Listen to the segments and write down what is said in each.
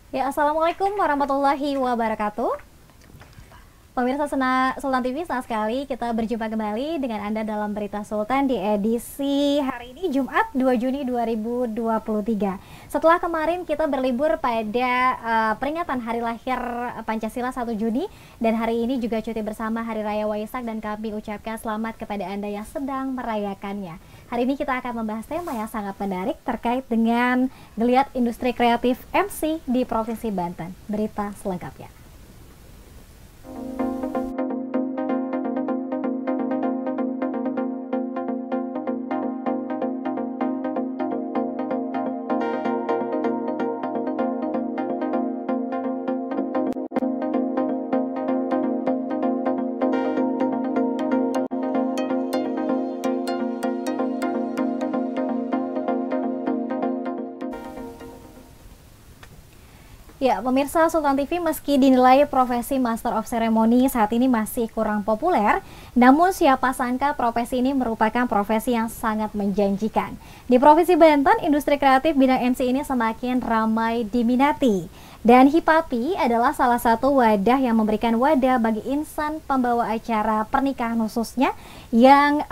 Ya, Assalamualaikum warahmatullahi wabarakatuh. Pemirsa Sultan TV, senang sekali kita berjumpa kembali dengan Anda dalam Berita Sultan di edisi hari ini Jumat 2 Juni 2023. Setelah kemarin kita berlibur pada peringatan hari lahir Pancasila 1 Juni dan hari ini juga cuti bersama Hari Raya Waisak, dan kami ucapkan selamat kepada Anda yang sedang merayakannya. Hari ini kita akan membahas tema yang sangat menarik terkait dengan geliat industri kreatif MC di Provinsi Banten. Berita selengkapnya. Ya, pemirsa Sultan TV, meski dinilai profesi Master of Ceremony saat ini masih kurang populer, namun siapa sangka profesi ini merupakan profesi yang sangat menjanjikan. Di Provinsi Banten, industri kreatif bidang MC ini semakin ramai diminati. Dan Hipapi adalah salah satu wadah yang memberikan wadah bagi insan pembawa acara pernikahan khususnya yang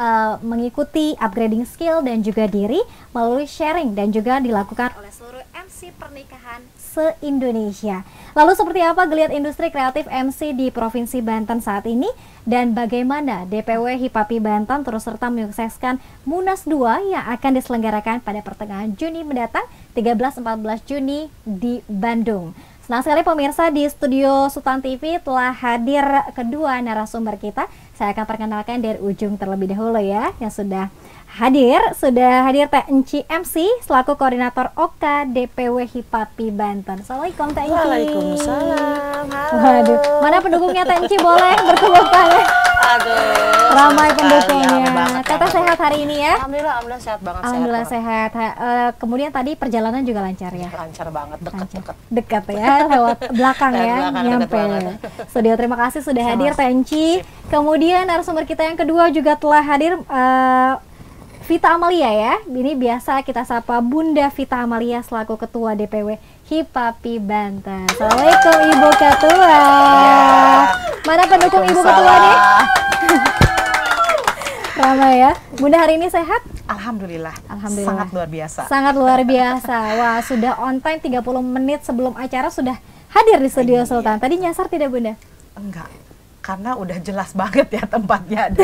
mengikuti upgrading skill dan juga diri melalui sharing dan juga dilakukan oleh seluruh MC pernikahan se-Indonesia. Lalu seperti apa geliat industri kreatif MC di Provinsi Banten saat ini, dan bagaimana DPW Hipapi Banten terus serta menyukseskan Munas 2 yang akan diselenggarakan pada pertengahan Juni mendatang, 13-14 Juni di Bandung. Senang sekali pemirsa, di studio Sultan TV telah hadir kedua narasumber kita. Saya akan perkenalkan dari ujung terlebih dahulu ya, yang sudah hadir Teh Enci MC selaku koordinator OK DPW Hipapi Banten. Assalamualaikum Teh Enci. Waalaikumsalam. Halo. Waduh, mana pendukungnya Teh Enci, boleh bertepuk tangan? Aduh, Ramai sekali, pendukungnya. banget, Teteh sehat hari ini ya? Alhamdulillah sehat banget. Alhamdulillah sehat. sehat. Kemudian tadi perjalanan juga lancar ya? Lancar banget, dekat-dekat. Dekat ya, lewat belakang ya, Belakang, nyampe. Studio, terima kasih sudah hadir Teh Enci. Sip. Kemudian narasumber kita yang kedua juga telah hadir, Vita Amalia ya. Ini biasa kita sapa Bunda Vita Amalia selaku Ketua DPW Hipapi Banten. Assalamualaikum Ibu Ketua. Mana pendukung Ibu Ketua nih? Ramai ya. Bunda hari ini sehat? Alhamdulillah. Alhamdulillah. Sangat luar biasa. Sangat luar biasa. Wah, sudah on time 30 menit sebelum acara sudah hadir di studio Sultan. Tadi nyasar tidak Bunda? Enggak. Karena udah jelas banget ya tempatnya.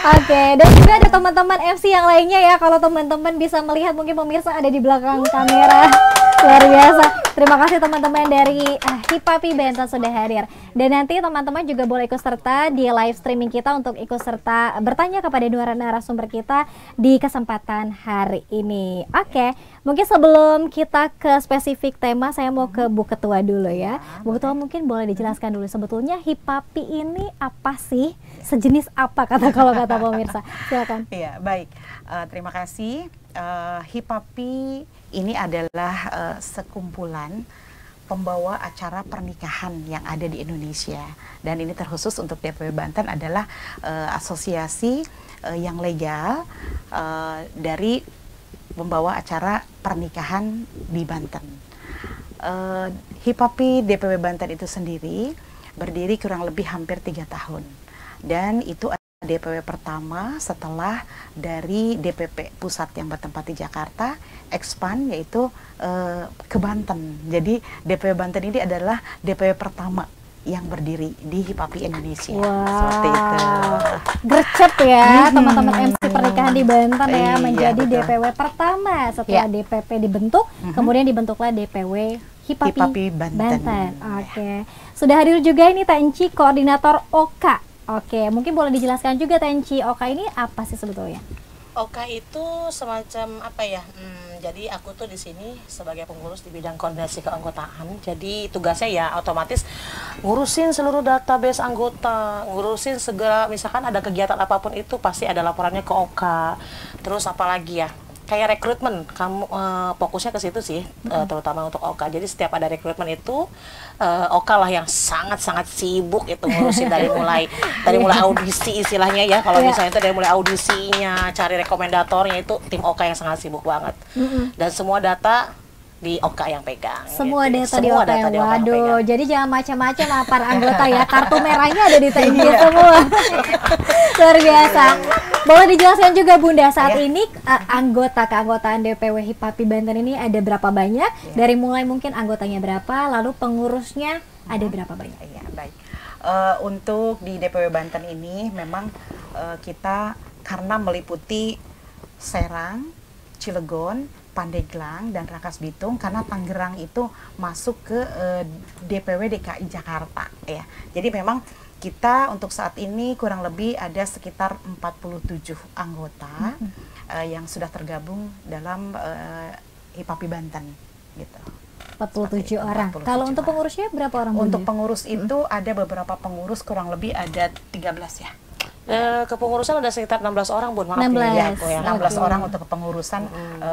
Oke, dan juga ada teman-teman MC yang lainnya ya. Kalau teman-teman bisa melihat, mungkin pemirsa ada di belakang kamera. Luar biasa. Terima kasih teman-teman dari Hipapi Banten sudah hadir. Dan nanti teman-teman juga boleh ikut serta di live streaming kita untuk ikut serta bertanya kepada dua narasumber kita di kesempatan hari ini. Oke, mungkin sebelum kita ke spesifik tema, saya mau ke Bu Ketua dulu ya. Bu Ketua mungkin boleh dijelaskan dulu sebetulnya Hipapi ini apa sih? Sejenis apa kalau kata pemirsa? Silakan. Iya, baik. Terima kasih. Hipapi ini adalah sekumpulan pembawa acara pernikahan yang ada di Indonesia, dan ini terkhusus untuk DPW Banten adalah asosiasi yang legal dari pembawa acara pernikahan di Banten. Hipapi DPW Banten itu sendiri berdiri kurang lebih hampir 3 tahun, dan itu DPW pertama setelah dari DPP pusat yang bertempat di Jakarta expand yaitu ke Banten. Jadi DPW Banten ini adalah DPW pertama yang berdiri di Hipapi Indonesia. Wow. Seperti itu. Gercep ya teman-teman MC pernikahan di Banten ya, Iya, menjadi betul. DPW pertama setelah DPP dibentuk, kemudian dibentuklah DPW Hipapi Banten. Oke. Sudah hadir juga ini Teh Enci, koordinator OK. Oke, mungkin boleh dijelaskan juga Teh Enci, OK ini apa sih sebetulnya? Oka itu semacam apa ya? Jadi aku tuh di sini sebagai pengurus di bidang koordinasi keanggotaan. Jadi tugasnya ya otomatis ngurusin seluruh database anggota, ngurusin segala misalkan ada kegiatan apapun itu pasti ada laporannya ke Oka. Terus apalagi ya? Kayak rekrutmen, kamu fokusnya ke situ sih, terutama untuk Oka. Jadi setiap ada rekrutmen itu Oka lah yang sangat-sangat sibuk itu ngurusin dari mulai audisi istilahnya ya. Kalau misalnya itu dari mulai audisinya, cari rekomendatornya, itu tim Oka yang sangat sibuk banget. Dan semua data di Oka yang pegang. Semua gitu. data di Semua Oka data ya. di Oka yang Waduh, pegang. jadi jangan macam-macam para anggota ya. Kartu merahnya ada di TNC semua. Luar biasa. Boleh dijelaskan juga Bunda, saat ini anggota keanggotaan DPW HIPAPI Banten ini ada berapa banyak? Dari mulai mungkin anggotanya berapa, lalu pengurusnya ada berapa banyak? Iya, baik. Untuk di DPW Banten ini memang kita karena meliputi Serang, Cilegon, Pandeglang, dan Rangkas Bitung, karena Tangerang itu masuk ke DPW DKI Jakarta ya. Jadi memang kita untuk saat ini kurang lebih ada sekitar 47 anggota yang sudah tergabung dalam HIPAPI Banten gitu. 47 orang. 47 Kalau untuk orang. pengurusnya berapa orang Bunda? Untuk pengurus itu ada beberapa pengurus, kurang lebih ada 13 ya. Kepengurusan ada sekitar 16 orang, Bun. Maaf 16. ya. Ya, 16 orang untuk kepengurusan,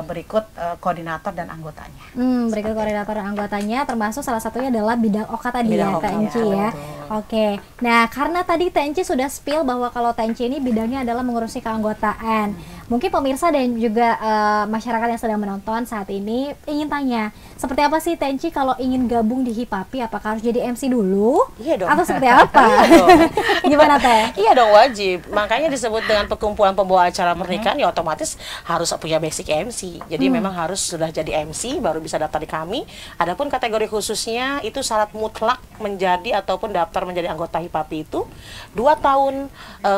berikut koordinator dan anggotanya. Berikut koordinator dan anggotanya, termasuk salah satunya adalah bidang Oka tadi Bidang ya, Oka, TNC ya, ya. betul. Oke, nah karena tadi TNC sudah spill bahwa kalau TNC ini bidangnya adalah mengurusi keanggotaan. Mungkin pemirsa dan juga masyarakat yang sedang menonton saat ini ingin tanya, seperti apa sih TNC kalau ingin gabung di HIPAPI? Apakah harus jadi MC dulu? Iya dong. Atau seperti apa? Iya dong. Gimana Teh? Iya dong, wajib. Makanya disebut dengan perkumpulan pembawa acara pernikahan, ya otomatis harus punya basic MC. Jadi memang harus sudah jadi MC baru bisa daftar di kami. Adapun kategori khususnya itu syarat mutlak menjadi ataupun daftar menjadi anggota HIPAPI itu 2 tahun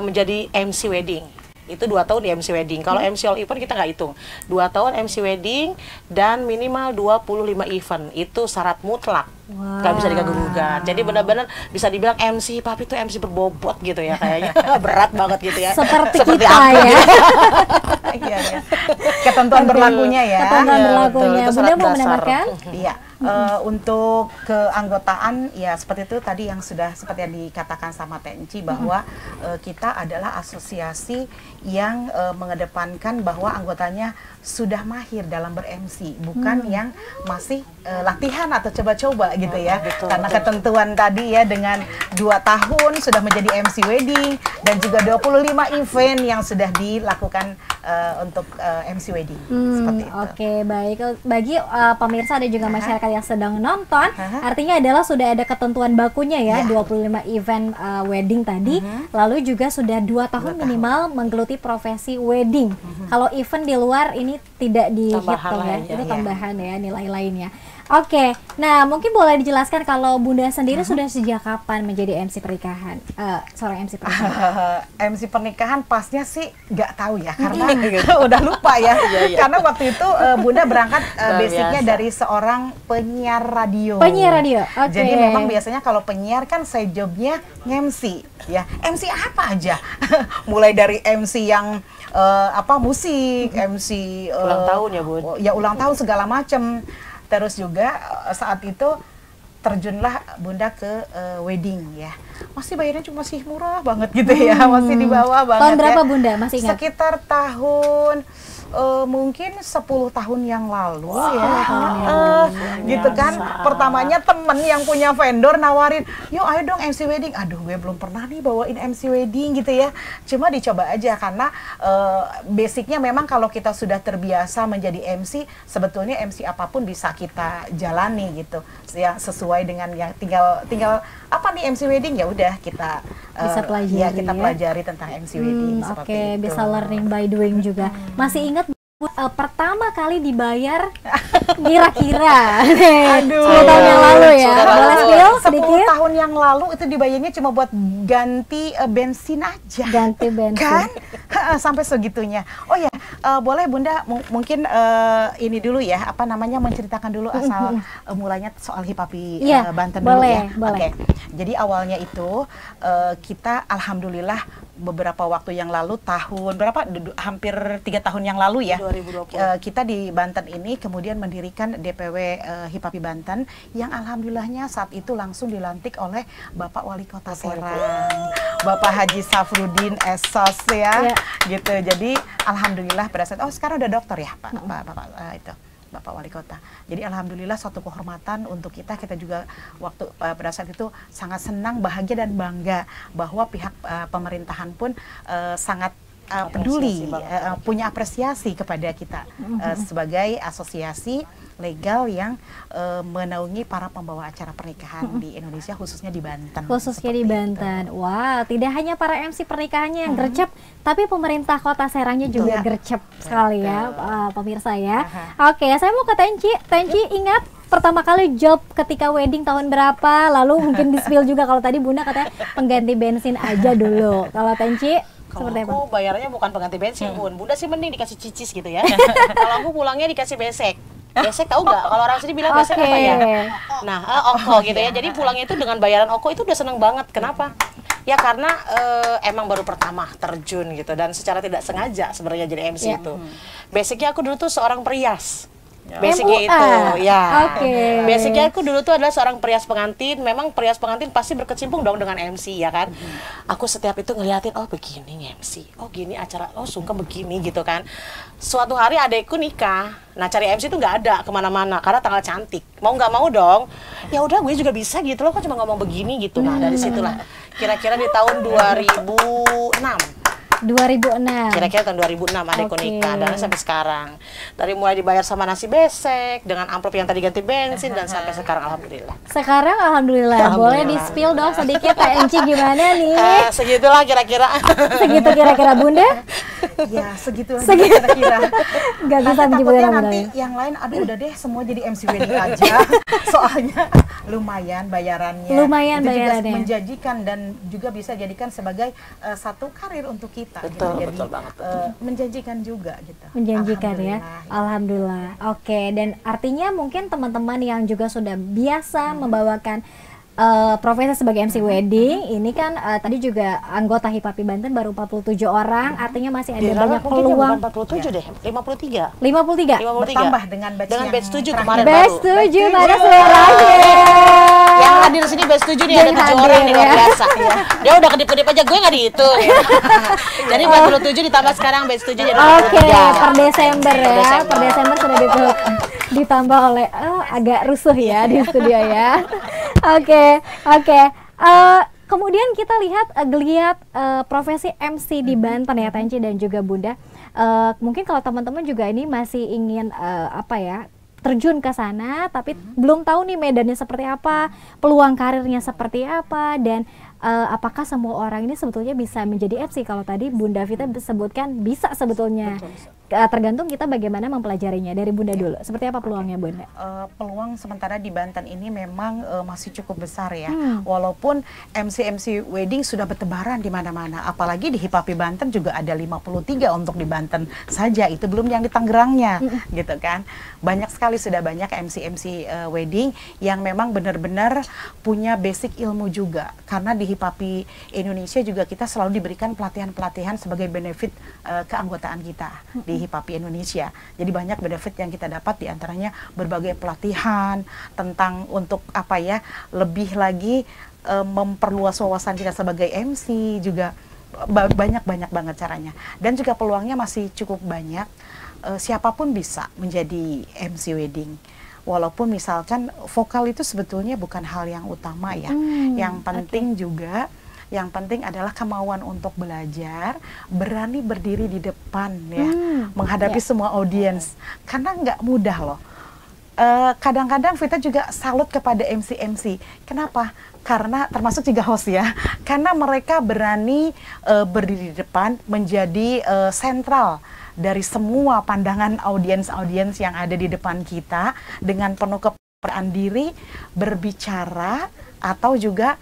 menjadi MC wedding. Itu 2 tahun di MC wedding. Kalau MC all event kita nggak hitung. 2 tahun MC wedding dan minimal 25 event. Itu syarat mutlak. Nggak bisa diganggu-gugat. Jadi benar-benar bisa dibilang MC HIPAPI itu MC berbobot gitu ya kayaknya. Berat banget gitu ya. Seperti kita aku ya. gitu. Iya, ya. Ketentuan berlakunya ya. Ketentuan Iya, berlakunya. betul. Itu Bunda syarat mau dasar. menambahkan? Iya, untuk keanggotaan ya seperti itu tadi yang sudah seperti yang dikatakan sama TNC bahwa kita adalah asosiasi yang mengedepankan bahwa anggotanya sudah mahir dalam ber-MC, bukan yang masih latihan atau coba-coba gitu ya. Betul, Karena betul. ketentuan tadi ya dengan 2 tahun sudah menjadi MC wedding dan juga 25 event yang sudah dilakukan untuk MC wedding seperti itu. Oke, baik. Bagi pemirsa dan juga masyarakat yang sedang nonton, artinya adalah sudah ada ketentuan bakunya ya, 25 event wedding tadi, lalu juga sudah 2 tahun minimal menggeluti profesi wedding. Kalau event di luar ini tidak dihitung ya, lain ya. itu tambahan ya, nilai lainnya. Oke, nah mungkin boleh dijelaskan kalau Bunda sendiri sudah sejak kapan menjadi MC pernikahan? Seorang MC pernikahan. MC pernikahan pasnya sih nggak tahu ya karena udah lupa ya. Karena waktu itu Bunda berangkat basicnya biasa. dari seorang penyiar radio. Penyiar radio, oke. Jadi memang biasanya kalau penyiar kan saya jobnya nge-MC ya. MC apa aja? Mulai dari MC yang musik, MC Ulang tahun ya, Bun. ya ulang tahun segala macam. Terus juga saat itu terjunlah Bunda ke wedding ya. Masih bayarnya cuma masih murah banget gitu ya, masih di bawah banget. Tahun berapa ya. Bunda? Masih ingat? Sekitar tahun mungkin 10 tahun yang lalu ya. Gitu kan. Pertamanya temen yang punya vendor nawarin, "Yuk ayo dong MC wedding." Aduh, gue belum pernah nih bawain MC wedding gitu ya. Cuma dicoba aja karena basicnya memang kalau kita sudah terbiasa menjadi MC, sebetulnya MC apapun bisa kita jalani gitu. Ya sesuai dengan yang tinggal apa nih MC wedding, ya udah kita Bisa pelajari ya kita ya. pelajari tentang MC wedding seperti Oke, itu. bisa learning by doing juga. Masih ingat pertama kali dibayar kira-kira 10 tahun yang lalu ya? Sudah Boleh lalu. spill 10 sedikit? tahun yang lalu itu dibayarnya cuma buat ganti bensin aja. Ganti bensin. Kan? Sampai segitunya. Oh ya, boleh Bunda mungkin ini dulu ya, apa namanya menceritakan dulu asal mulanya soal HIPAPI Iya, Banten boleh, dulu ya. boleh. Oke. Jadi awalnya itu kita alhamdulillah beberapa waktu yang lalu tahun berapa hampir 3 tahun yang lalu ya 2020. kita di Banten ini kemudian mendirikan DPW HIPAPI Banten yang alhamdulillahnya saat itu langsung dilantik oleh Bapak Wali Kota Serang, Bapak Haji Safrudin Esos ya. Gitu. Jadi alhamdulillah pada saat sekarang udah dokter ya Pak itu Bapak Wali Kota. Jadi alhamdulillah suatu kehormatan untuk kita juga waktu pada saat itu sangat senang, bahagia dan bangga bahwa pihak pemerintahan pun sangat peduli, Apresiasi punya apresiasi kepada kita sebagai asosiasi legal yang menaungi para pembawa acara pernikahan di Indonesia, khususnya di Banten. Khususnya di Seperti Banten. itu. Wah, tidak hanya para MC pernikahannya yang gercep, tapi pemerintah Kota Serangnya juga Iya. gercep sekali ya, pemirsa ya. Aha. Oke, saya mau ke Tenci. Tenci, ingat pertama kali job ketika wedding tahun berapa? Lalu mungkin di-spill juga kalau tadi Bunda katanya pengganti bensin aja dulu. Kalau Tenci Kalau seperti apa? aku bayarnya bukan pengganti bensin, Bunda sih mending dikasih cicis gitu ya. Kalau aku pulangnya dikasih besek. Besek tahu nggak? Kalau orang sini bilang besek apa ya? Nah, oko gitu ya. Jadi pulangnya itu dengan bayaran oko itu udah seneng banget. Kenapa? Ya karena emang baru pertama terjun gitu dan secara tidak sengaja sebenarnya jadi MC itu. Basicnya aku dulu tuh seorang perias. Basicnya MUA. itu, ya. Oke. Basicnya aku dulu tuh adalah seorang perias pengantin. Memang perias pengantin pasti berkecimpung dong dengan MC ya kan. Aku setiap itu ngeliatin, oh begini MC, oh gini acara, oh sungkem begini gitu kan. Suatu hari adekku nikah, nah cari MC itu nggak ada kemana-mana karena tanggal cantik. Mau nggak mau dong, ya udah gue juga bisa gitu loh, kok cuma ngomong begini gitu. Nah dari situlah, kira-kira di tahun 2006. 2006. Kira-kira tahun 2006 adekku Oke. nikah dan sampai sekarang. Dari mulai dibayar sama nasi besek, dengan amplop yang tadi ganti bensin dan sampai sekarang alhamdulillah. Sekarang alhamdulillah. Boleh Alhamdulillah. di-spill dong sedikit Tenci gimana nih? Segitulah kira-kira. Segitu kira-kira Bunda? Ya segitu aja Segitu. kira-kira. Nggak bisa Nanti menyebutkan takutnya namanya. nanti yang lain, aduh udah deh semua jadi MC wedding aja. Soalnya lumayan bayarannya. Lumayan Itu bayarannya. juga menjanjikan dan juga bisa jadikan sebagai satu karir untuk kita. Betul, Jadi betul banget. menjanjikan juga gitu. Menjanjikan ya. Alhamdulillah. Alhamdulillah. Oke, dan artinya mungkin teman-teman yang juga sudah biasa membawakan profesi sebagai MC wedding, ini kan tadi juga anggota HIPAPI Banten baru 47 orang, artinya masih ada banyak peluang. 47 deh, 53. 53. 53. Bertambah dengan batch Dengan yang batch 7 terakhir. kemarin Batch baru. 7 mana Batch suaranya? Yang hadir sini batch 7 nih, ada Yang 7 orang hadir, nih luar ya. biasa. Dia udah kedip-kedip aja, gue nggak dihitung. Jadi 47 ditambah sekarang batch 7 jadi 53. Oke, per Desember ya. Per Desember sudah ditambah oleh agak rusuh ya di studio ya. Oke. Kemudian kita lihat geliat profesi MC di Banten ya Tenci dan juga Bunda. Mungkin kalau teman-teman juga ini masih ingin terjun ke sana, tapi belum tahu nih medannya seperti apa, peluang karirnya seperti apa, dan apakah semua orang ini sebetulnya bisa menjadi MC? Kalau tadi Bunda Vita sebutkan bisa sebetulnya. Tergantung kita bagaimana mempelajarinya. Dari Bunda dulu, seperti apa peluangnya Bunda? Peluang sementara di Banten ini memang masih cukup besar ya. Walaupun MC wedding sudah bertebaran di mana-mana, apalagi di HIPAPI Banten juga ada 53 untuk di Banten saja, itu belum yang di Tangerangnya gitu kan. Banyak sekali sudah banyak MC wedding yang memang benar-benar punya basic ilmu juga, karena di HIPAPI Indonesia juga kita selalu diberikan pelatihan-pelatihan sebagai benefit keanggotaan kita di HIPAPI Indonesia. Jadi banyak benefit yang kita dapat, diantaranya berbagai pelatihan tentang untuk lebih lagi memperluas wawasan kita sebagai MC juga. Banyak banget caranya, dan juga peluangnya masih cukup banyak. Siapapun bisa menjadi MC wedding. Walaupun misalkan vokal itu sebetulnya bukan hal yang utama ya. Yang penting juga, yang penting adalah kemauan untuk belajar, berani berdiri di depan ya, menghadapi semua audiens. Karena nggak mudah loh. Kadang-kadang Vita juga salut kepada MC. Kenapa? Karena termasuk juga host ya. Karena mereka berani berdiri di depan, menjadi sentral dari semua pandangan audiens yang ada di depan kita, dengan penuh kepercayaan diri berbicara atau juga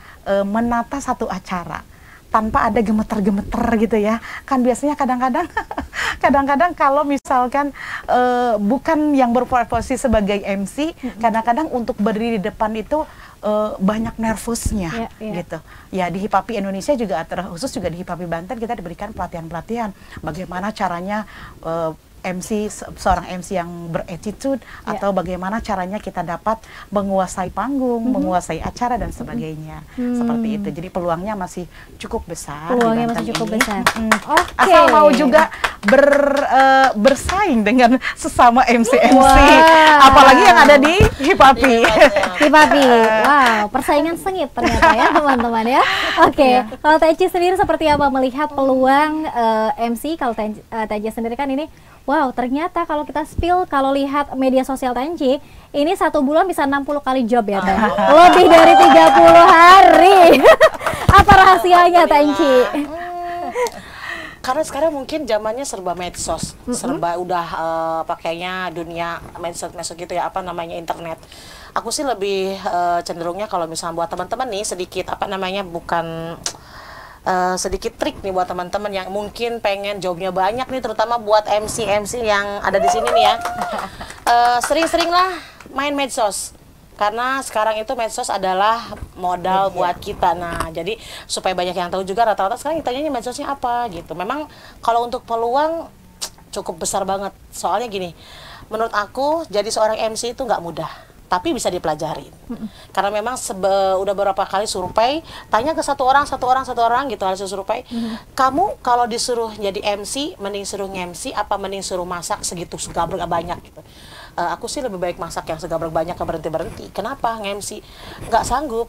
menata satu acara tanpa ada gemeter-gemeter gitu ya. Kan biasanya kadang-kadang kalau misalkan bukan yang berprofesi sebagai MC, kadang-kadang untuk berdiri di depan itu banyak nervousnya gitu. Ya di HIPAPI Indonesia juga, terkhusus juga di HIPAPI Banten, kita diberikan pelatihan-pelatihan bagaimana caranya seorang MC yang berattitude, atau bagaimana caranya kita dapat menguasai panggung, menguasai acara dan sebagainya. Seperti itu. Jadi peluangnya masih cukup besar. Peluangnya di Banten masih cukup ini. besar. Asal mau juga bersaing dengan sesama MC-MC, Wow. apalagi yang ada di Hipapi. Hipapi, wow, persaingan sengit ternyata ya teman-teman ya. Oke, kalau Tenci sendiri seperti apa melihat peluang MC? Kalau Tenci sendiri kan ini, wow, ternyata kalau kita spill, kalau lihat media sosial Tenci, ini 1 bulan bisa 60 kali job ya Teh. Lebih dari 30 hari. Apa rahasianya Tenci? Karena sekarang mungkin zamannya serba medsos, serba udah pakainya dunia medsos gitu ya, apa namanya, internet. Aku sih lebih cenderungnya kalau misalnya buat teman-teman nih sedikit apa namanya, bukan sedikit trik nih buat teman-teman yang mungkin pengen jobnya banyak nih, terutama buat MC yang ada di sini nih ya. Sering-seringlah main medsos. Karena sekarang itu medsos adalah modal buat kita. Nah, jadi supaya banyak yang tahu juga, rata-rata sekarang ditanya medsosnya apa gitu. Memang kalau untuk peluang cukup besar banget. Soalnya gini, menurut aku jadi seorang MC itu nggak mudah, tapi bisa dipelajarin. Karena memang udah beberapa kali survei, tanya ke satu orang gitu, hasil survei. Kamu kalau disuruh jadi MC, mending suruh MC apa mending suruh masak segitu segabrek banyak gitu. Aku sih lebih baik masak yang segabrek banyak ke berhenti. Kenapa? Nge-MC nggak sanggup.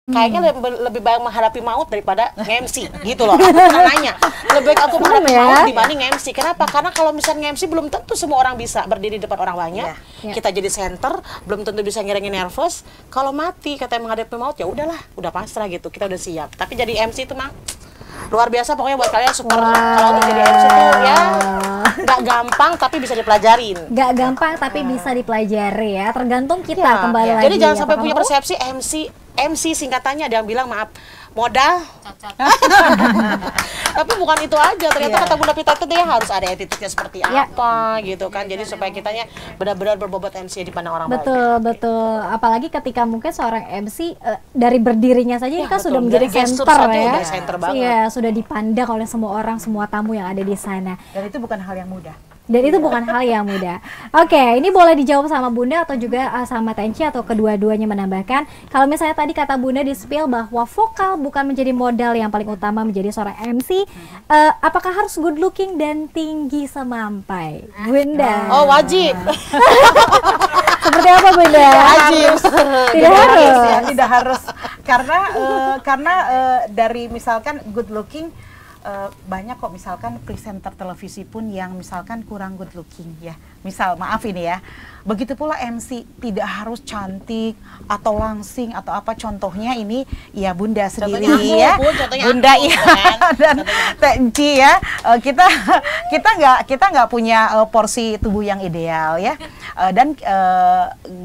Kayaknya lebih baik menghadapi maut daripada nge-MC gitu loh. Aku pernah nanya, lebih baik aku menghadapi maut dibanding nge-MC. Kenapa? Karena kalau misalnya nge-MC belum tentu semua orang bisa berdiri di depan orang banyak. Kita jadi center, belum tentu bisa ngirangin nervous. Kalau mati katanya menghadapi maut, ya udahlah, udah pasrah gitu. Kita udah siap. Tapi jadi MC itu mah luar biasa, pokoknya buat kalian super. Kalau untuk jadi MC tuh ya nggak gampang, tapi bisa dipelajarin. Nggak gampang tapi bisa dipelajari ya, tergantung kita kembali lagi. Jadi jangan ya, sampai Pak punya Kamu? persepsi MC singkatannya ada yang bilang maaf modal. Tapi bukan itu aja, ternyata kata Bunda Pita itu dia harus ada attitude-nya seperti apa gitu kan. Jadi supaya kitanya benar-benar berbobot MC dipandang orang banyak. Betul. Apalagi ketika mungkin seorang MC dari berdirinya saja ini kan sudah menjadi Dari gestur center saja ya. udah center banget. Iya, sudah dipandang oleh semua orang, semua tamu yang ada di sana. Dan itu bukan hal yang mudah. Dan itu bukan hal yang mudah. Oke, ini boleh dijawab sama Bunda atau juga sama Tenci atau kedua-duanya menambahkan. Kalau misalnya tadi kata Bunda di spill bahwa vokal bukan menjadi modal yang paling utama menjadi seorang MC, apakah harus good looking dan tinggi semampai? Bunda. Oh, wajib. Seperti apa Bunda? Wajib. Tidak harus. Ya, tidak harus. Karena dari misalkan good looking, banyak kok misalkan presenter televisi pun yang misalkan kurang good looking ya. Misal maaf ini ya. Begitu pula MC tidak harus cantik atau langsing atau apa, contohnya ini ya Bunda sendiri contohnya ya. contohnya Bunda aku, ya kan? dan Tenci ya. Kita nggak punya porsi tubuh yang ideal ya. Dan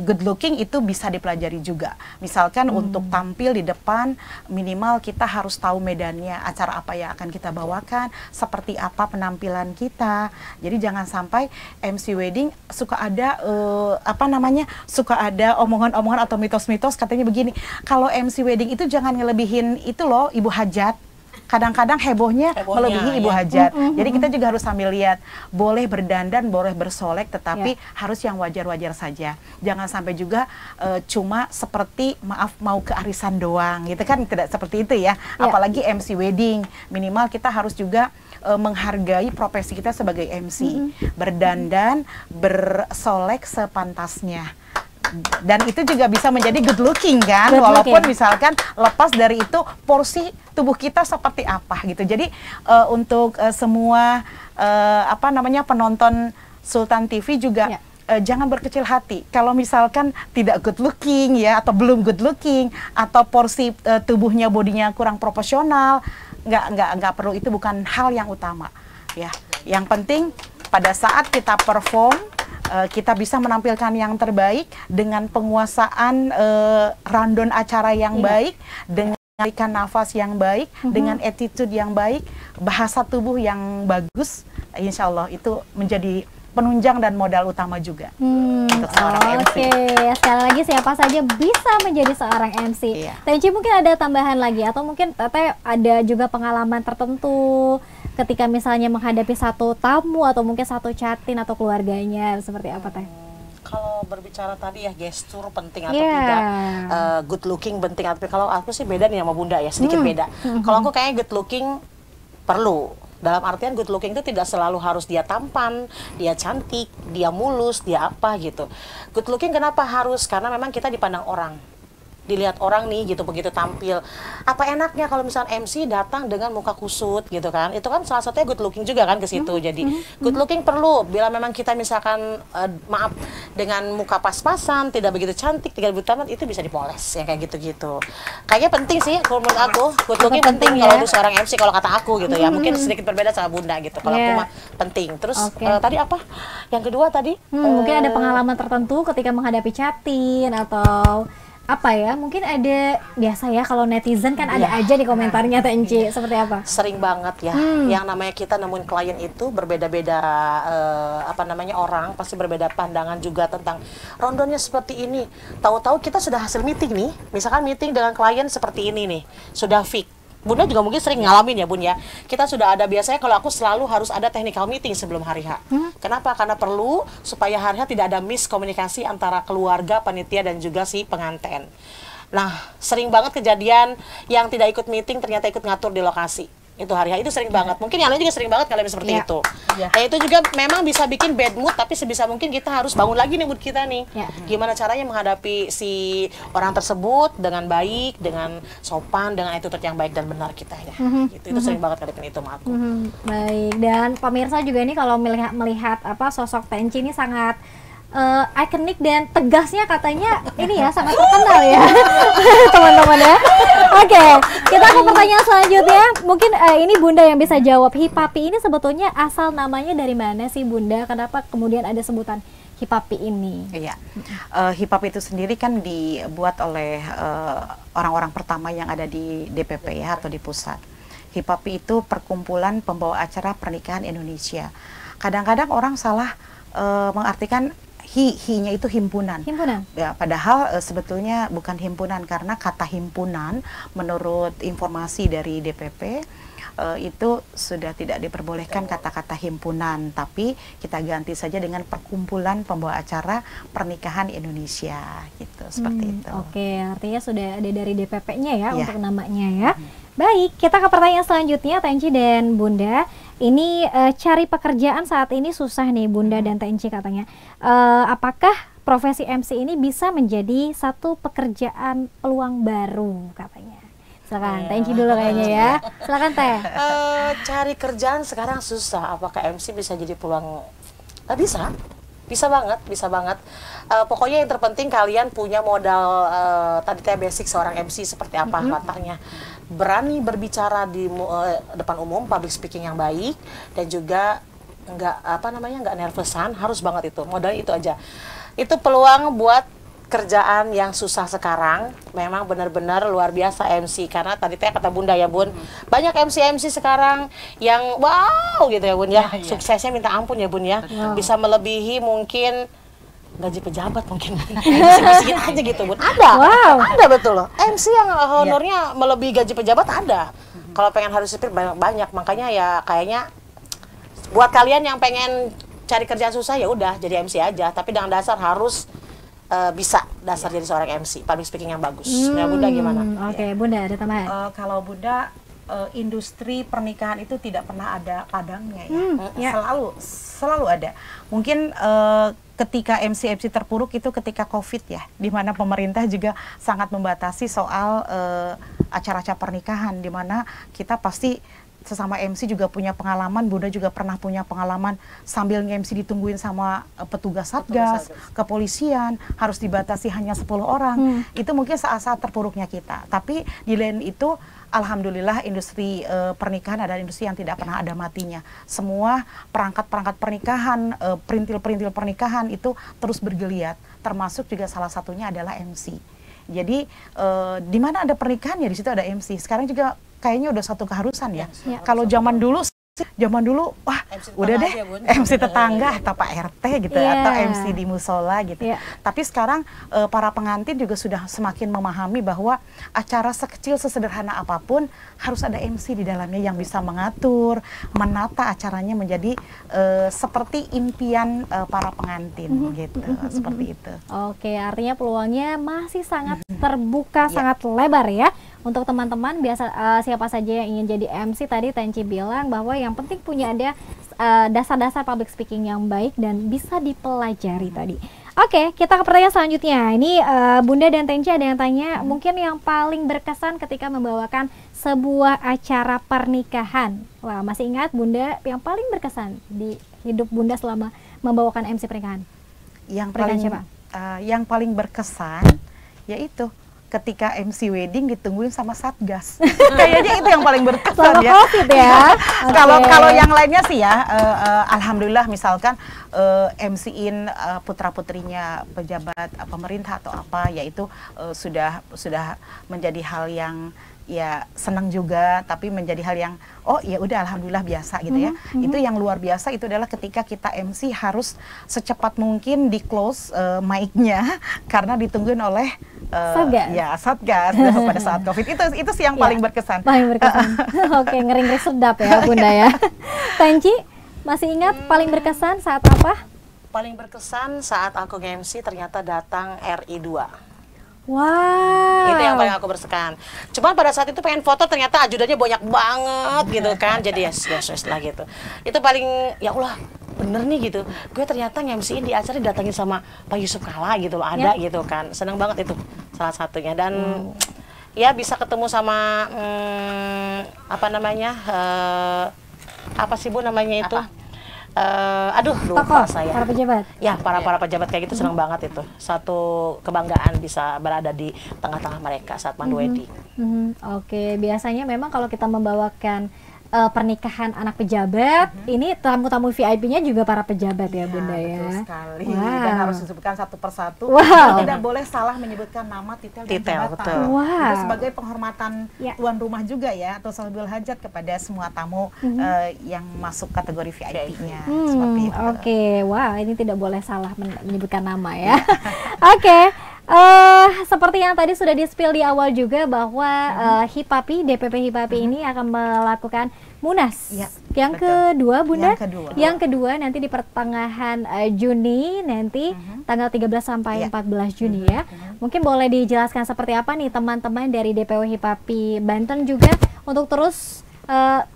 good looking itu bisa dipelajari juga. Misalkan untuk tampil di depan minimal kita harus tahu medannya, acara apa yang akan kita bawakan, seperti apa penampilan kita. Jadi jangan sampai MC wedding suka ada suka ada omongan-omongan atau mitos-mitos katanya begini, kalau MC wedding itu jangan ngelebihin itu loh ibu hajat. Kadang-kadang hebohnya melebihi ibu hajat. Jadi kita juga harus sambil lihat, boleh berdandan, boleh bersolek, tetapi harus yang wajar-wajar saja. Jangan sampai juga cuma seperti maaf mau ke arisan doang, gitu kan, tidak seperti itu ya. Apalagi MC wedding, minimal kita harus juga menghargai profesi kita sebagai MC. Berdandan, bersolek sepantasnya. Dan itu juga bisa menjadi good looking kan, walaupun misalkan lepas dari itu porsi tubuh kita seperti apa gitu. Jadi untuk semua penonton Sultan TV juga jangan berkecil hati kalau misalkan tidak good looking ya, atau belum good looking, atau porsi tubuhnya, bodinya kurang proporsional. Nggak perlu, itu bukan hal yang utama ya. Yang penting pada saat kita perform, kita bisa menampilkan yang terbaik dengan penguasaan rundown acara yang baik, dengan menarikan nafas yang baik, dengan attitude yang baik, bahasa tubuh yang bagus. Insya Allah itu menjadi penunjang dan modal utama juga untuk seorang MC. Oke, sekali lagi siapa saja bisa menjadi seorang MC. Tenci mungkin ada tambahan lagi, atau mungkin Teteh ada juga pengalaman tertentu ketika misalnya menghadapi satu tamu atau mungkin satu chatin atau keluarganya, seperti apa Teh? Kalau berbicara tadi ya gestur penting atau tidak, good looking penting, tapi kalau aku sih beda nih sama Bunda ya, sedikit beda. Kalau aku kayaknya good looking perlu Dalam artian good looking itu tidak selalu harus dia tampan, dia cantik, dia mulus, dia apa gitu. Good looking kenapa harus? Karena memang kita dipandang orang, dilihat orang nih gitu begitu tampil. Apa enaknya kalau misalnya MC datang dengan muka kusut gitu kan? Itu kan salah satunya good looking juga kan ke situ. Jadi good looking perlu bila memang kita misalkan maaf dengan muka pas-pasan, tidak begitu cantik, tidak begitu tamat, itu bisa dipoles yang kayak gitu-gitu. Kayaknya penting sih kalau menurut aku, good looking penting kalau untuk seorang MC kalau kata aku gitu ya. Mungkin sedikit berbeda sama Bunda gitu. Kalau aku mah penting. Terus tadi apa? Yang kedua tadi mungkin ada pengalaman tertentu ketika menghadapi chatting atau apa ya, mungkin ada, biasa ya kalau netizen kan ada aja di komentarnya Teh Enci, seperti apa? Sering banget ya, yang namanya kita nemuin klien itu berbeda-beda apa namanya orang, pasti berbeda pandangan juga tentang rondonya seperti ini. Tahu-tahu kita sudah hasil meeting nih, misalkan meeting dengan klien seperti ini nih, sudah fix. Bunda juga mungkin sering ngalamin ya Bun ya. Kita sudah ada, biasanya kalau aku selalu harus ada technical meeting sebelum hari H. Kenapa? Karena perlu supaya hari H tidak ada miskomunikasi antara keluarga, panitia dan juga si pengantin. Nah, sering banget kejadian yang tidak ikut meeting ternyata ikut ngatur di lokasi. Itu hari H itu sering banget. Mungkin yang lain juga sering banget kalian seperti itu. Nah, itu juga memang bisa bikin bad mood, tapi sebisa mungkin kita harus bangun lagi nih mood kita nih. Gimana caranya menghadapi si orang tersebut dengan baik, dengan sopan, dengan attitude yang baik dan benar kita ya. Itu sering banget kali itu sama aku. Baik, dan pemirsa juga ini kalau melihat apa sosok Teh Enci ini sangat ikonik dan tegasnya katanya ini ya sangat terkenal ya teman-teman ya. Oke, kita ke pertanyaan selanjutnya. Mungkin ini Bunda yang bisa jawab. Hipapi ini sebetulnya asal namanya dari mana sih Bunda? Kenapa kemudian ada sebutan Hipapi ini? Iya, Hipapi itu sendiri kan dibuat oleh orang-orang pertama yang ada di DPP ya, atau di pusat. Hipapi itu perkumpulan pembawa acara pernikahan Indonesia. Kadang-kadang orang salah mengartikan hi-nya itu himpunan. Ya, padahal sebetulnya bukan himpunan, karena kata himpunan menurut informasi dari DPP itu sudah tidak diperbolehkan kata-kata himpunan, tapi kita ganti saja dengan perkumpulan pembawa acara pernikahan Indonesia gitu, seperti itu. Oke, artinya sudah ada dari DPP-nya ya untuk namanya ya. Baik, kita ke pertanyaan selanjutnya Teh Enci dan Bunda. Ini cari pekerjaan saat ini susah nih Bunda dan Teh Enci katanya. Apakah profesi MC ini bisa menjadi satu pekerjaan peluang baru katanya? Silakan Teh Enci dulu kayaknya ya. Silakan Teh. Cari kerjaan sekarang susah. Apakah MC bisa jadi peluang? Bisa. Bisa banget, bisa banget. Pokoknya yang terpenting kalian punya modal tadi teh basic seorang MC seperti apa latarnya. Berani berbicara di depan umum, public speaking yang baik, dan juga nggak nervousan, harus banget itu. Modalnya itu aja. Itu peluang buat kerjaan yang susah sekarang, memang benar-benar luar biasa MC. Karena tadi teh kata Bunda ya Bun, banyak MC sekarang yang wow gitu ya Bun ya, suksesnya minta ampun ya Bun ya, bisa melebihi mungkin gaji pejabat mungkin. Sedikit aja gitu Bun, ada betul loh MC yang honornya melebihi gaji pejabat ada. Kalau pengen harus sipir banyak, makanya ya kayaknya buat kalian yang pengen cari kerjaan susah ya udah jadi MC aja, tapi dengan dasar harus bisa dasar jadi seorang MC, public speaking yang bagus. Ya Bunda gimana? Oke, Bunda ada tambahan? Kalau Bunda, industri pernikahan itu tidak pernah ada padangnya ya, selalu ada. Mungkin ketika MC terpuruk itu ketika COVID ya, di mana pemerintah juga sangat membatasi soal acara-acara pernikahan, di mana kita pasti sesama MC juga punya pengalaman. Bunda juga pernah punya pengalaman sambil nge-MC ditungguin sama petugas satgas, kepolisian, harus dibatasi hanya 10 orang. Itu mungkin saat-saat terpuruknya kita. Tapi di lain itu, alhamdulillah industri pernikahan adalah industri yang tidak pernah ada matinya. Semua perangkat-perangkat pernikahan, perintil-perintil pernikahan itu terus bergeliat. Termasuk juga salah satunya adalah MC. Jadi di mana ada pernikahan ya di situ ada MC. Sekarang juga kayaknya udah satu keharusan ya. Kalau zaman dulu wah udah deh MC tetangga atau Pak RT gitu atau MC di musola gitu. Tapi sekarang para pengantin juga sudah semakin memahami bahwa acara sekecil sesederhana apapun harus ada MC di dalamnya yang bisa mengatur, menata acaranya menjadi seperti impian para pengantin gitu, seperti itu. Oke, artinya peluangnya masih sangat terbuka, sangat lebar ya untuk teman-teman biasa siapa saja yang ingin jadi MC, tadi Tenci bilang bahwa yang penting punya ada dasar-dasar public speaking yang baik dan bisa dipelajari tadi. Oke, kita ke pertanyaan selanjutnya. Ini Bunda dan Tenci ada yang tanya, mungkin yang paling berkesan ketika membawakan sebuah acara pernikahan. Wah, masih ingat Bunda yang paling berkesan di hidup Bunda selama membawakan MC pernikahan? Yang paling berkesan yaitu ketika MC wedding ditungguin sama Satgas. Kayaknya itu yang paling berkesan ya. COVID ya. Kalau yang lainnya sih ya, alhamdulillah misalkan MC-in putra-putrinya pejabat pemerintah atau apa, yaitu sudah menjadi hal yang ya senang juga, tapi menjadi hal yang oh ya udah alhamdulillah biasa gitu ya. Itu yang luar biasa itu adalah ketika kita MC harus secepat mungkin di close mic-nya karena ditungguin oleh Satgas pada saat COVID. Itu sih yang paling berkesan. Paling berkesan. Oke, ngeri-ngeri sedap ya Bunda ya. Tenci, masih ingat paling berkesan saat apa? Paling berkesan saat aku nge-MC ternyata datang RI2. Wow. Itu yang paling aku berkesan. Cuman pada saat itu pengen foto ternyata ajudannya banyak banget gitu kan. Jadi yes lah gitu. Itu paling ya Allah bener nih gitu. Gue ternyata nge-MC-in di acara didatangin sama Pak Yusuf Kalla gitu loh, ada gitu kan. Seneng banget itu salah satunya. Dan ya bisa ketemu sama apa namanya apa sih Bu namanya itu? Aduh lupa saya. Para pejabat. Ya para pejabat kayak gitu senang banget itu. Satu kebanggaan bisa berada di tengah-tengah mereka saat mandu wedding. Oke, biasanya memang kalau kita membawakan pernikahan anak pejabat, ini tamu-tamu VIP-nya juga para pejabat ya Bunda ya. Betul sekali. Dan harus disebutkan satu persatu. Tidak boleh salah menyebutkan nama, titel dan jabatan. Itu sebagai penghormatan tuan rumah juga ya, atau sahibul hajat kepada semua tamu yang masuk kategori VIP-nya. Oke, wah ini tidak boleh salah menyebutkan nama ya. Oke. Seperti yang tadi sudah di-spill di awal juga bahwa HIPAPI, DPP HIPAPI ini akan melakukan Munas yang kedua Bunda, yang kedua nanti di pertengahan Juni nanti tanggal 13 sampai 14 Juni ya. Mungkin boleh dijelaskan seperti apa nih teman-teman dari DPW HIPAPI Banten juga untuk terus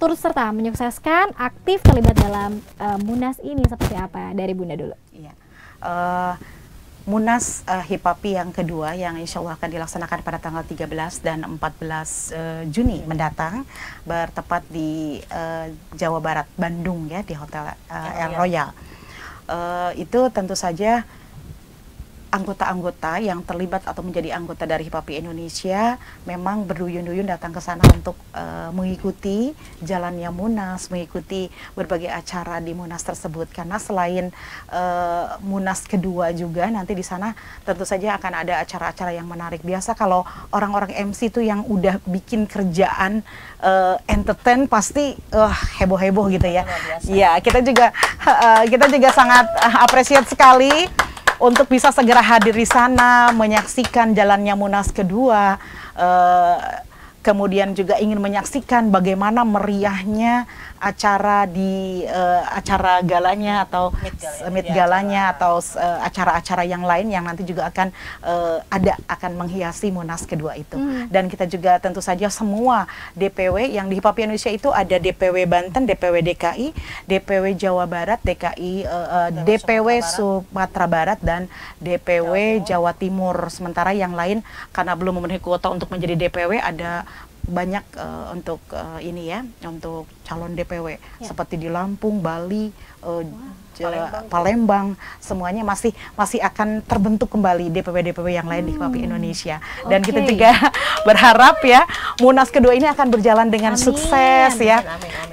turut serta menyukseskan aktif terlibat dalam Munas ini, seperti apa dari Bunda dulu? Munas HIPAPI yang kedua yang insya Allah akan dilaksanakan pada tanggal 13 dan 14 Juni mendatang, bertepat di Jawa Barat, Bandung ya, di Hotel El Royal. Itu tentu saja anggota-anggota yang terlibat atau menjadi anggota dari HIPAPI Indonesia memang berduyun-duyun datang ke sana untuk mengikuti jalannya Munas, mengikuti berbagai acara di Munas tersebut. Karena selain Munas kedua juga nanti di sana tentu saja akan ada acara-acara yang menarik. Biasa kalau orang-orang MC itu yang udah bikin kerjaan entertain pasti heboh-heboh gitu ya. Iya, kita juga sangat apresiat sekali untuk bisa segera hadir di sana, menyaksikan jalannya Munas kedua, kemudian juga ingin menyaksikan bagaimana meriahnya acara di acara galanya atau meet galanya atau acara-acara yang lain yang nanti juga akan akan menghiasi Munas kedua itu. Dan kita juga tentu saja semua DPW yang di HIPAPI Indonesia itu ada DPW Banten, DPW DKI, DPW Jawa Barat, DKI, DPW Sumatera Barat dan DPW Jawa Timur. Sementara yang lain karena belum memenuhi kuota untuk menjadi DPW ada banyak untuk ini ya, untuk calon DPW seperti di Lampung, Bali, Palembang, semuanya masih akan terbentuk kembali DPW-DPW yang lain di HIPAPI Indonesia. Dan kita juga berharap ya Munas kedua ini akan berjalan dengan sukses ya.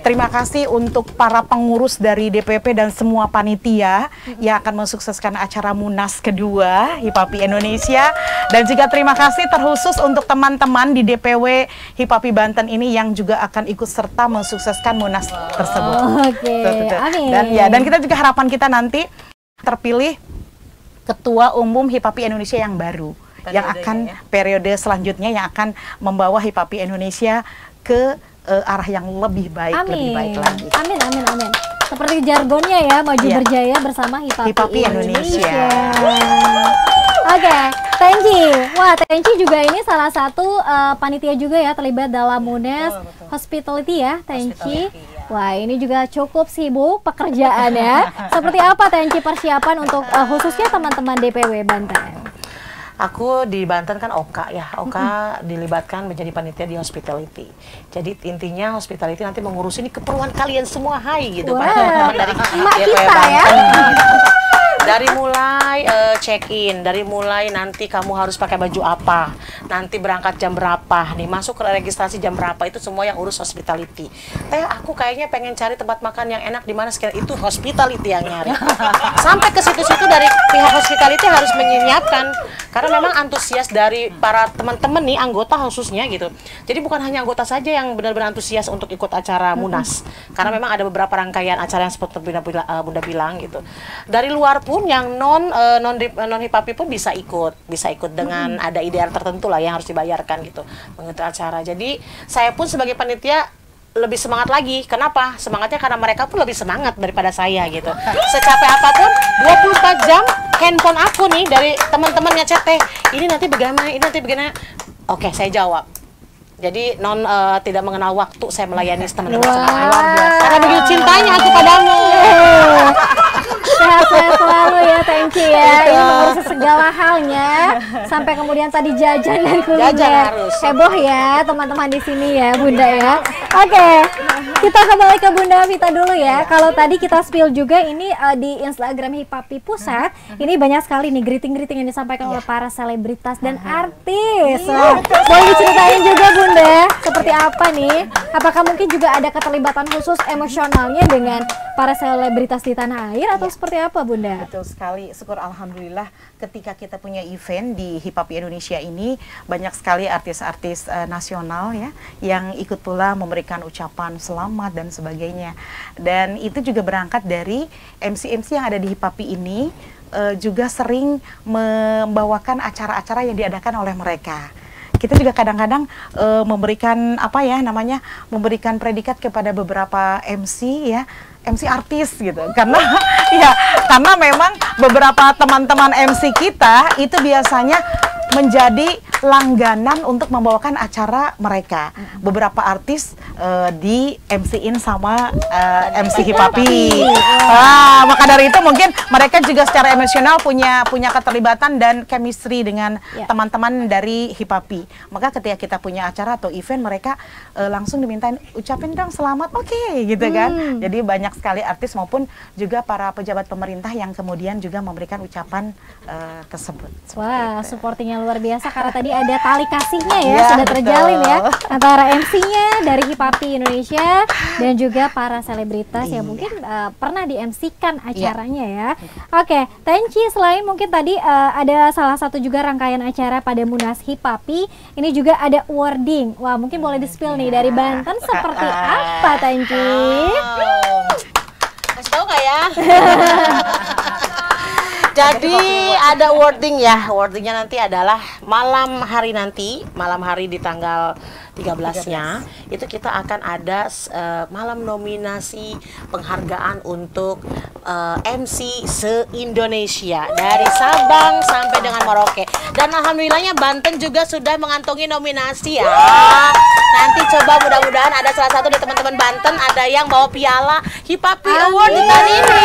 Terima kasih untuk para pengurus dari DPP dan semua panitia yang akan mensukseskan acara Munas kedua HIPAPI Indonesia. Dan juga terima kasih terkhusus untuk teman-teman di DPW HIPAPI Banten ini yang juga akan ikut serta mensukseskan Munas tersebut. Dan kita juga harapan kita nanti terpilih Ketua Umum HIPAPI Indonesia yang baru, yang akan periode selanjutnya yang akan membawa HIPAPI Indonesia ke arah yang lebih baik, lebih baik lagi. Amin. Seperti jargonnya ya, maju berjaya bersama HIPAPI Indonesia. Oke. Tenci, wah Tenci juga ini salah satu panitia juga ya terlibat dalam Munas Hospitality ya, Tenci. Wah ini juga cukup sibuk pekerjaannya. Seperti apa Tenci persiapan untuk khususnya teman-teman DPW Banten? Aku di Banten kan Oka ya, Oka dilibatkan menjadi panitia di hospitality. Jadi intinya hospitality nanti mengurus ini keperluan kalian semua, hai gitu, para teman-teman dari DPW Banten. Dari mulai check-in, dari mulai nanti kamu harus pakai baju apa, nanti berangkat jam berapa, nih masuk ke registrasi jam berapa, itu semua yang urus hospitality. Aku kayaknya pengen cari tempat makan yang enak di mana sekian, itu hospitality yang nyari. Sampai ke situ-situ dari pihak hospitality harus menyiapkan, karena memang antusias dari para teman-teman nih, anggota khususnya gitu. Jadi bukan hanya anggota saja yang benar-benar antusias untuk ikut acara Munas, karena memang ada beberapa rangkaian acara yang seperti Bunda bilang gitu. Dari luar pun yang non HIPAPI pun bisa ikut dengan ada IDR tertentu lah yang harus dibayarkan gitu mengikuti acara. Jadi saya pun sebagai panitia lebih semangat lagi. Kenapa? Semangatnya karena mereka pun lebih semangat daripada saya gitu. Secapek apapun 24 jam handphone aku nih dari teman-teman ngechat, ini nanti bagaimana, ini nanti bagaimana. Oke, saya jawab. Jadi tidak mengenal waktu saya melayani teman-teman semua. Karena begitu cintanya aku padamu. Sehat-sehat selalu ya Tenci ya. Ini mengurus segala halnya sampai kemudian tadi jajan dan kuliner. Heboh ya teman-teman di sini ya Bunda ya. Oke, kita kembali ke Bunda Vita dulu ya. Kalau tadi kita spill juga ini di Instagram HIPAPI Pusat, ini banyak sekali nih greeting-greeting yang disampaikan oleh para selebritas dan artis. Boleh diceritain juga Bunda, seperti apa nih? Apakah mungkin juga ada keterlibatan khusus emosionalnya dengan para selebritas di tanah air atau seperti apa Bunda? Betul sekali, syukur alhamdulillah ketika kita punya event di HIPAPI Indonesia ini banyak sekali artis-artis nasional ya yang ikut pula memberikan ucapan selamat dan sebagainya. Dan itu juga berangkat dari MC-MC yang ada di HIPAPI ini juga sering membawakan acara-acara yang diadakan oleh mereka. Kita juga kadang-kadang memberikan memberikan predikat kepada beberapa MC ya, MC artis gitu, karena karena memang beberapa teman-teman MC kita itu biasanya menjadi langganan untuk membawakan acara mereka. Beberapa artis di MC-in sama MC HIPAPI. Maka dari itu mungkin mereka juga secara emosional punya keterlibatan dan chemistry dengan teman-teman dari HIPAPI. Maka ketika kita punya acara atau event, mereka langsung dimintain ucapin dong selamat, oke, gitu kan. Jadi banyak sekali artis maupun juga para pejabat pemerintah yang kemudian juga memberikan ucapan tersebut. Wah, supportingnya luar biasa karena tadi ada tali kasihnya ya, sudah terjalin ya antara MC-nya dari HIPAPI Indonesia dan juga para selebritas yang mungkin pernah di-MC-kan acaranya ya. Oke, Tenci, selain mungkin tadi ada salah satu juga rangkaian acara pada Munas HIPAPI, ini juga ada awarding. Wah, mungkin boleh di-spill nih dari Banten seperti apa Tenci? Masih tahu nggak ya? Jadi ada awarding ya, awardingnya nanti adalah malam hari di tanggal 13-nya, itu kita akan ada malam nominasi penghargaan untuk MC se-Indonesia dari Sabang sampai dengan Merauke. Dan alhamdulillahnya Banten juga sudah mengantongi nominasi ya. Nanti coba mudah-mudahan ada salah satu dari teman-teman Banten ada yang bawa piala HIPAPI Award di tahun ini.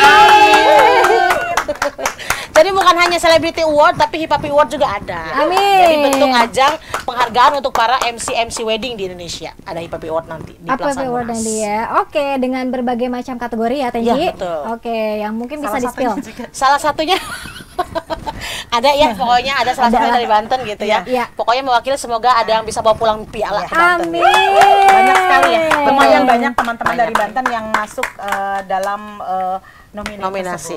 Jadi bukan hanya Celebrity Award, tapi HIPAPI Award juga ada. Amin. Jadi bentuk ajang penghargaan untuk para MC wedding di Indonesia. Ada HIPAPI Award nanti di Plaza Monas. Nanti ya. Oke, dengan berbagai macam kategori ya Tenci. Ya, betul. Oke, yang mungkin bisa di-spill. Salah satunya ada ya, pokoknya ada salah satunya dari Banten gitu ya. Pokoknya mewakili, semoga ada yang bisa bawa pulang piala ke Banten. Amin. Banyak sekali ya. Lumayan banyak teman-teman dari Banten yang masuk dalam nominasi.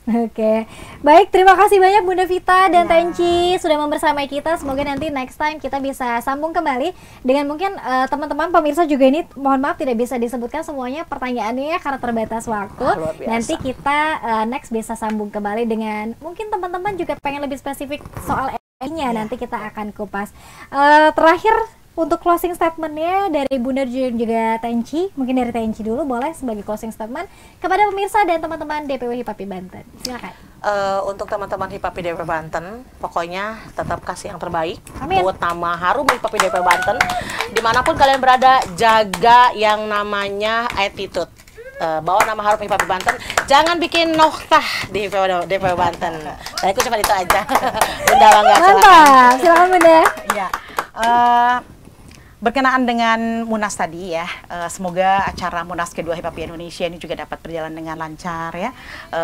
Oke, baik, terima kasih banyak Bunda Vita dan Tenci sudah membersamai kita. Semoga nanti next time kita bisa sambung kembali dengan mungkin teman-teman pemirsa juga ini. Mohon maaf tidak bisa disebutkan semuanya pertanyaannya karena terbatas waktu. Nanti kita next bisa sambung kembali dengan mungkin teman-teman juga pengen lebih spesifik soal nya nanti kita akan kupas. Terakhir untuk closing statementnya dari Bunda juga Tenci, mungkin dari Tenci dulu boleh sebagai closing statement kepada pemirsa dan teman-teman DPW HIPAPI Banten. Silakan. Untuk teman-teman HIPAPI DP Banten, pokoknya tetap kasih yang terbaik. Amin. Buat nama harum HIPAPI DP Banten. Dimanapun kalian berada, jaga yang namanya attitude. Bawa nama harum HIPAPI Banten. Jangan bikin noktah di DP Banten. Nah, itu cuma itu aja. Bunda bangga. Mantap, silakan Bunda. Ya, berkenaan dengan Munas tadi ya, semoga acara Munas kedua HIPAPI Indonesia ini juga dapat berjalan dengan lancar ya.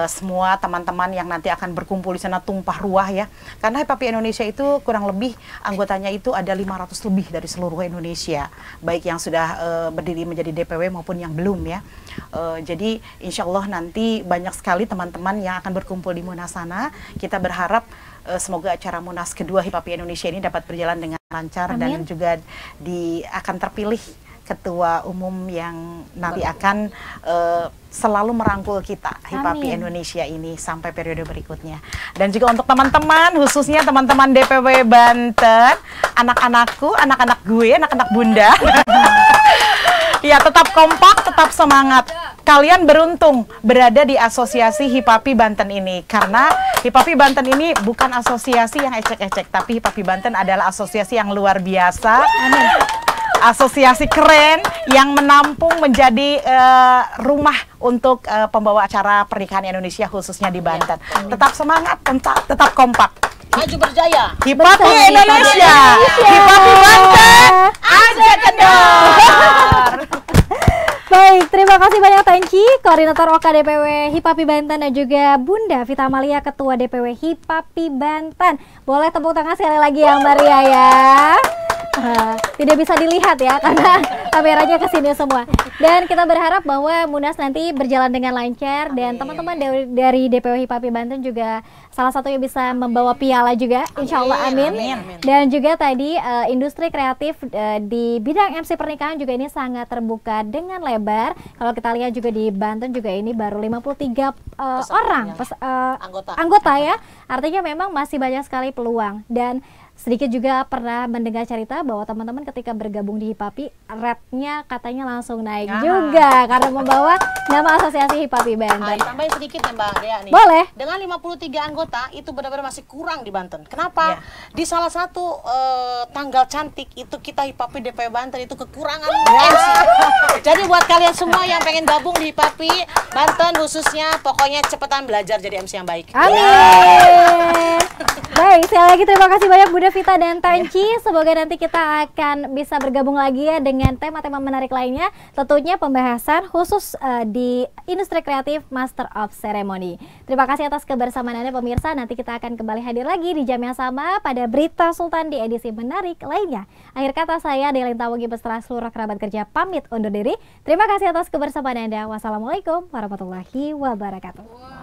Semua teman-teman yang nanti akan berkumpul di sana tumpah ruah ya. Karena HIPAPI Indonesia itu kurang lebih anggotanya itu ada 500 lebih dari seluruh Indonesia. Baik yang sudah berdiri menjadi DPW maupun yang belum ya. Jadi insya Allah nanti banyak sekali teman-teman yang akan berkumpul di Munas sana. Kita berharap semoga acara Munas kedua HIPAPI Indonesia ini dapat berjalan dengan lancar. Amin. Dan juga akan terpilih ketua umum yang nanti akan selalu merangkul kita HIPAPI Indonesia ini sampai periode berikutnya. Dan juga untuk teman-teman, khususnya teman-teman DPW Banten, anak-anakku, anak-anak gue, anak-anak Bunda. Ya, tetap kompak, tetap semangat. Kalian beruntung berada di asosiasi HIPAPI Banten ini, karena HIPAPI Banten ini bukan asosiasi yang ecek-ecek, tapi HIPAPI Banten adalah asosiasi yang luar biasa. Amin. Asosiasi keren yang menampung menjadi rumah untuk pembawa acara pernikahan Indonesia khususnya di Banten. Tetap semangat, tetap kompak. Maju berjaya. HIPAPI Indonesia, HIPAPI Banten, aja kendor. Baik, terima kasih banyak Tanci, Koordinator OK DPW HIPAPI Banten, dan juga Bunda Vita Amalia, Ketua DPW HIPAPI Banten. Boleh tepuk tangan sekali lagi ya Mbak Ria ya. Tidak bisa dilihat ya karena kameranya ke sini semua. Dan kita berharap bahwa Munas nanti berjalan dengan lancar. Amin. Dan teman-teman dari DPW HIPAPI Banten juga salah satunya bisa membawa piala juga, insya Allah. Amin. Amin. Dan juga tadi industri kreatif di bidang MC pernikahan juga ini sangat terbuka dengan lebar. Kalau kita lihat juga di Banten juga ini baru 53 orang anggota ya. Artinya memang masih banyak sekali peluang. Dan sedikit juga pernah mendengar cerita bahwa teman-teman ketika bergabung di HIPAPI, rate-nya katanya langsung naik juga karena membawa nama asosiasi HIPAPI Banten. Tambahin sedikit ya Mbak Dea nih. Boleh. Dengan 53 anggota itu benar-benar masih kurang di Banten. Kenapa? Di salah satu tanggal cantik itu kita HIPAPI DPW Banten itu kekurangan MC. Jadi buat kalian semua yang pengen gabung di HIPAPI Banten khususnya, pokoknya cepetan belajar jadi MC yang baik. Amin. Baik, sekali lagi terima kasih banyak Bunda Vita dan Tanci. Semoga nanti kita akan bisa bergabung lagi ya dengan tema-tema menarik lainnya. Tentunya pembahasan khusus di industri kreatif Master of Ceremony. Terima kasih atas kebersamaan Anda pemirsa. Nanti kita akan kembali hadir lagi di jam yang sama pada Berita Sultan di edisi menarik lainnya. Akhir kata saya Delin Tawogi beserta seluruh kerabat kerja pamit undur diri. Terima kasih atas kebersamaan Anda. Wassalamualaikum warahmatullahi wabarakatuh.